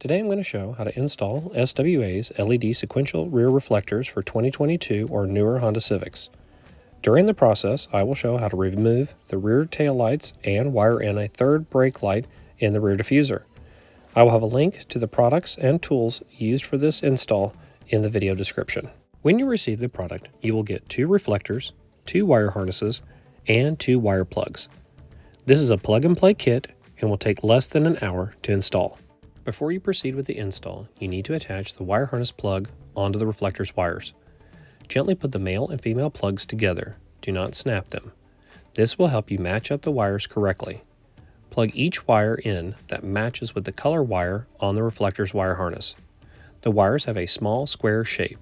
Today I'm going to show how to install SWA's LED sequential rear reflectors for 2022 or newer Honda Civics. During the process, I will show how to remove the rear taillights and wire in a third brake light in the rear diffuser. I will have a link to the products and tools used for this install in the video description. When you receive the product, you will get 2 reflectors, 2 wire harnesses, and 2 wire plugs. This is a plug-and-play kit and will take less than an hour to install. Before you proceed with the install, you need to attach the wire harness plug onto the reflector's wires. Gently put the male and female plugs together. Do not snap them. This will help you match up the wires correctly. Plug each wire in that matches with the color wire on the reflector's wire harness. The wires have a small square shape.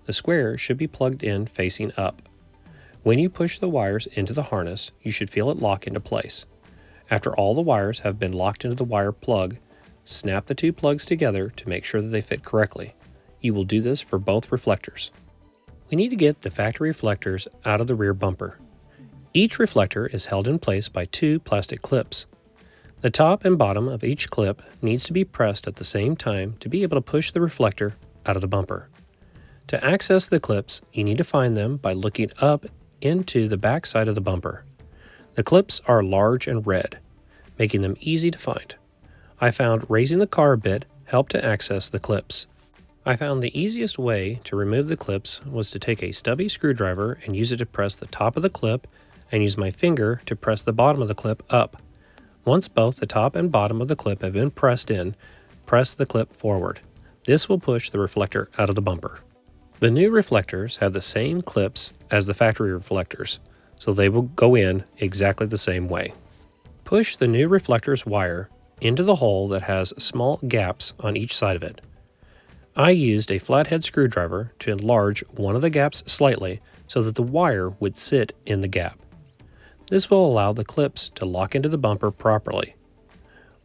The square should be plugged in facing up. When you push the wires into the harness, you should feel it lock into place. After all the wires have been locked into the wire plug, snap the 2 plugs together to make sure that they fit correctly. You will do this for both reflectors. We need to get the factory reflectors out of the rear bumper. Each reflector is held in place by 2 plastic clips. The top and bottom of each clip needs to be pressed at the same time to be able to push the reflector out of the bumper. To access the clips, you need to find them by looking up into the back side of the bumper. The clips are large and red, making them easy to find. I found raising the car a bit helped to access the clips. I found the easiest way to remove the clips was to take a stubby screwdriver and use it to press the top of the clip and use my finger to press the bottom of the clip up. Once both the top and bottom of the clip have been pressed in, press the clip forward. This will push the reflector out of the bumper. The new reflectors have the same clips as the factory reflectors, so they will go in exactly the same way. Push the new reflector's wire into the hole that has small gaps on each side of it. I used a flathead screwdriver to enlarge one of the gaps slightly so that the wire would sit in the gap. This will allow the clips to lock into the bumper properly.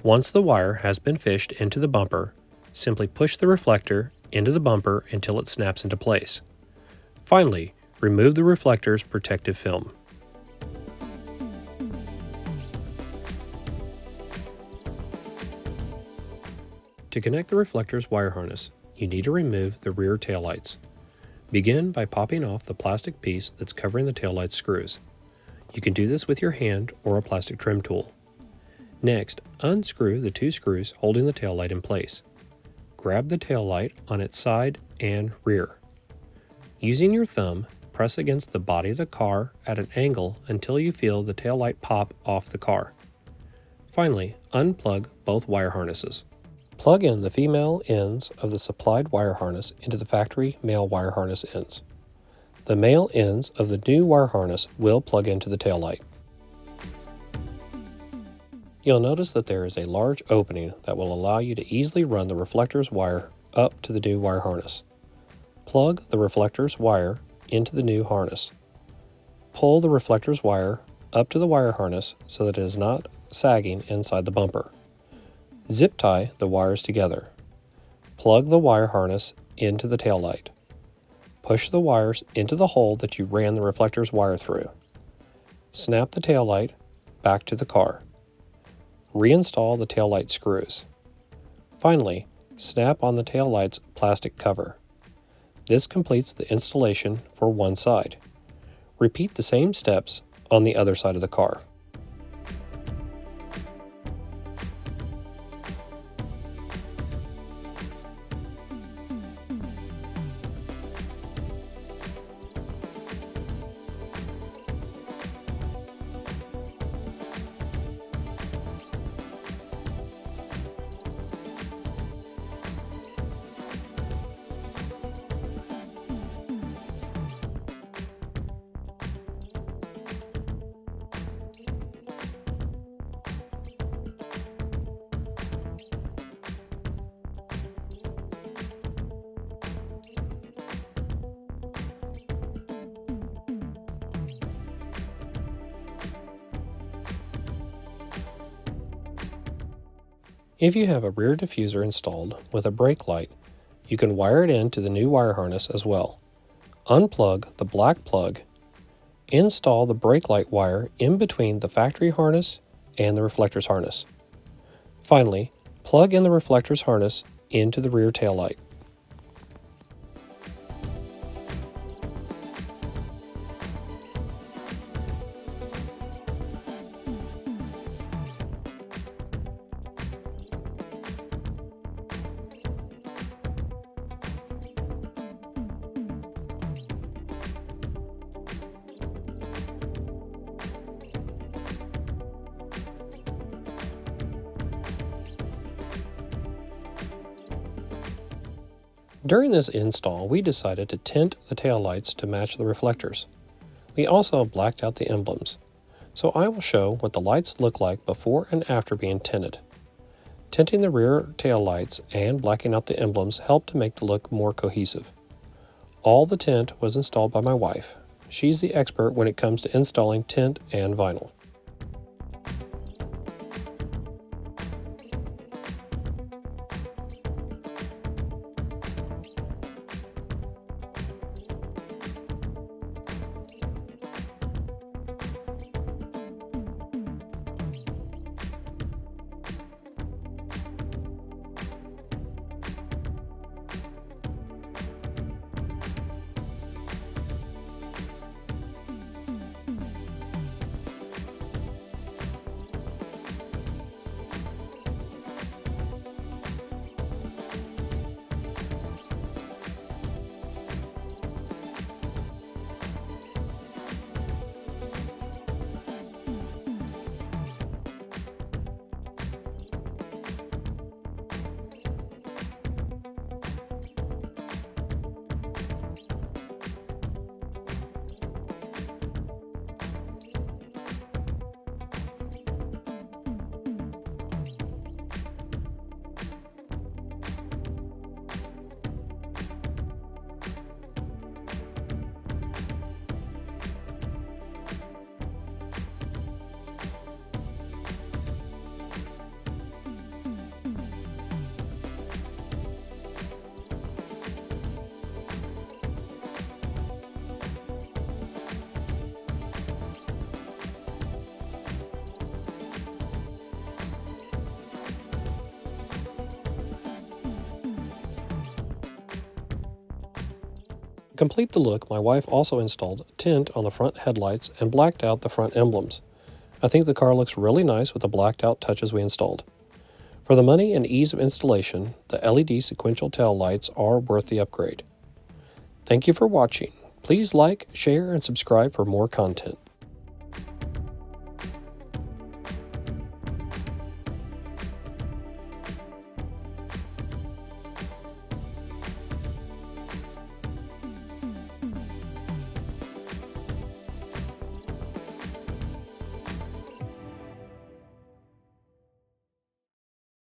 Once the wire has been fished into the bumper, simply push the reflector into the bumper until it snaps into place. Finally, remove the reflector's protective film. To connect the reflector's wire harness, you need to remove the rear taillights. Begin by popping off the plastic piece that's covering the taillight screws. You can do this with your hand or a plastic trim tool. Next, unscrew the 2 screws holding the taillight in place. Grab the taillight on its side and rear. Using your thumb, press against the body of the car at an angle until you feel the taillight pop off the car. Finally, unplug both wire harnesses. Plug in the female ends of the supplied wire harness into the factory male wire harness ends. The male ends of the new wire harness will plug into the taillight. You'll notice that there is a large opening that will allow you to easily run the reflector's wire up to the new wire harness. Plug the reflector's wire into the new harness. Pull the reflector's wire up to the wire harness so that it is not sagging inside the bumper. Zip tie the wires together. Plug the wire harness into the taillight. Push the wires into the hole that you ran the reflector's wire through. Snap the taillight back to the car. Reinstall the taillight screws. Finally, snap on the taillight's plastic cover. This completes the installation for one side. Repeat the same steps on the other side of the car. If you have a rear diffuser installed with a brake light, you can wire it into the new wire harness as well. Unplug the black plug. Install the brake light wire in between the factory harness and the reflector's harness. Finally, plug in the reflector's harness into the rear taillight. During this install, we decided to tint the taillights to match the reflectors. We also blacked out the emblems, so I will show what the lights look like before and after being tinted. Tinting the rear taillights and blacking out the emblems helped to make the look more cohesive. All the tint was installed by my wife. She's the expert when it comes to installing tint and vinyl. To complete the look, my wife also installed tint on the front headlights and blacked out the front emblems. I think the car looks really nice with the blacked out touches we installed. For the money and ease of installation, the LED sequential tail lights are worth the upgrade. Thank you for watching. Please like, share, and subscribe for more content.